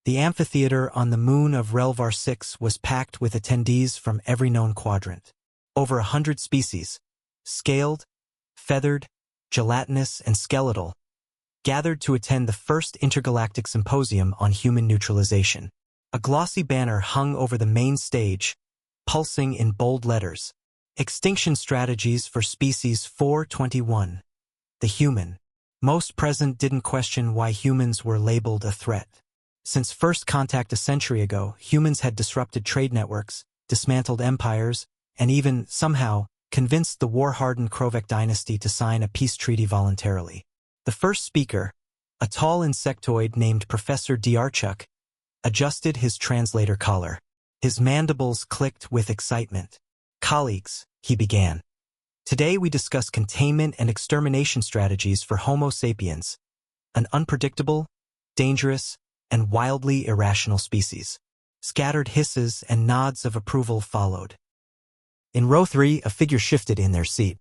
The amphitheater on the moon of Relvar 6 was packed with attendees from every known quadrant. Over 100 species, scaled, feathered, gelatinous, and skeletal, gathered to attend the first intergalactic symposium on human neutralization. A glossy banner hung over the main stage, pulsing in bold letters. Extinction Strategies for Species 421. The human. Most present didn't question why humans were labeled a threat. Since first contact a century ago, humans had disrupted trade networks, dismantled empires, and even, somehow, convinced the war-hardened Krovec dynasty to sign a peace treaty voluntarily. The first speaker, a tall insectoid named Professor Diarchuk, adjusted his translator collar. His mandibles clicked with excitement. "Colleagues," he began. "Today we discuss containment and extermination strategies for Homo sapiens, an unpredictable, dangerous, and wildly irrational species." Scattered hisses and nods of approval followed. In row 3, a figure shifted in their seat.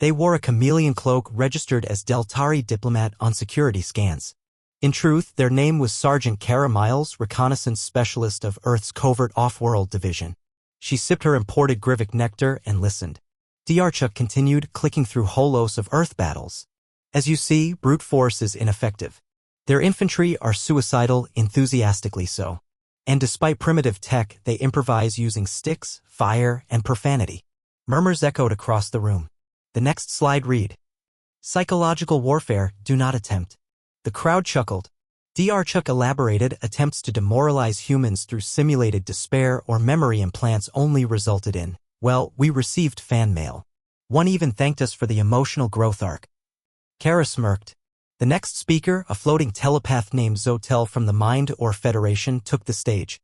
They wore a chameleon cloak registered as Deltari diplomat on security scans. In truth, their name was Sergeant Kara Miles, reconnaissance specialist of Earth's covert off-world division. She sipped her imported Grivik nectar and listened. Diarchuk continued, clicking through holos of Earth battles. "As you see, brute force is ineffective. Their infantry are suicidal, enthusiastically so. And despite primitive tech, they improvise using sticks, fire, and profanity." Murmurs echoed across the room. The next slide read, "Psychological warfare, do not attempt." The crowd chuckled. Diarchuk elaborated, attempts to demoralize humans through simulated despair or memory implants only resulted in, well, we received fan mail. One even thanked us for the emotional growth arc. Kara smirked. The next speaker, a floating telepath named Zotel from the Mind or Federation, took the stage.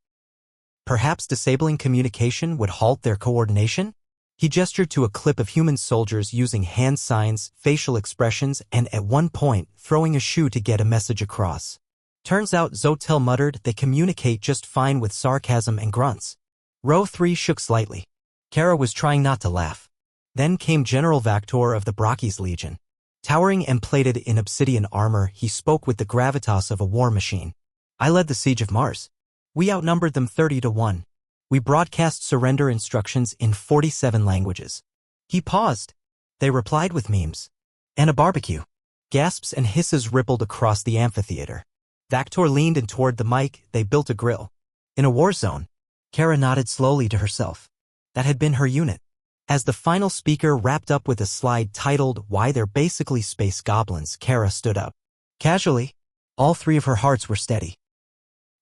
Perhaps disabling communication would halt their coordination? He gestured to a clip of human soldiers using hand signs, facial expressions, and at one point, throwing a shoe to get a message across. Turns out, Zotel muttered, they communicate just fine with sarcasm and grunts. Row 3 shook slightly. Kara was trying not to laugh. Then came General Vactor of the Brachys Legion. Towering and plated in obsidian armor, he spoke with the gravitas of a war machine. "I led the siege of Mars. We outnumbered them 30-1. We broadcast surrender instructions in 47 languages." He paused. They replied with memes. "And a barbecue." Gasps and hisses rippled across the amphitheater. Vactor leaned in toward the mic. "They built a grill. In a war zone." Kara nodded slowly to herself. That had been her unit. As the final speaker wrapped up with a slide titled, "Why They're Basically Space Goblins," Kara stood up. Casually, all 3 of her hearts were steady.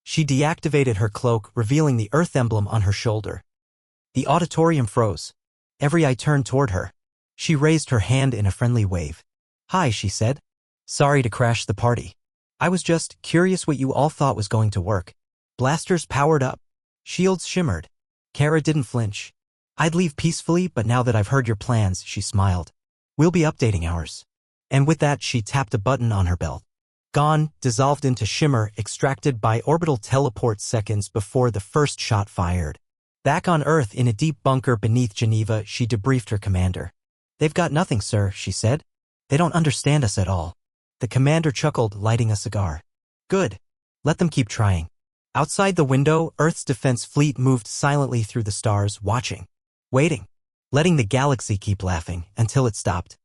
She deactivated her cloak, revealing the Earth emblem on her shoulder. The auditorium froze. Every eye turned toward her. She raised her hand in a friendly wave. "Hi," she said. "Sorry to crash the party. I was just curious what you all thought was going to work." Blasters powered up. Shields shimmered. Kara didn't flinch. "I'd leave peacefully, but now that I've heard your plans," she smiled. "We'll be updating ours." And with that, she tapped a button on her belt. Gone, dissolved into shimmer, extracted by orbital teleport seconds before the first shot fired. Back on Earth in a deep bunker beneath Geneva, she debriefed her commander. "They've got nothing, sir," she said. "They don't understand us at all." The commander chuckled, lighting a cigar. "Good. Let them keep trying." Outside the window, Earth's defense fleet moved silently through the stars, watching. Waiting. Letting the galaxy keep laughing until it stopped.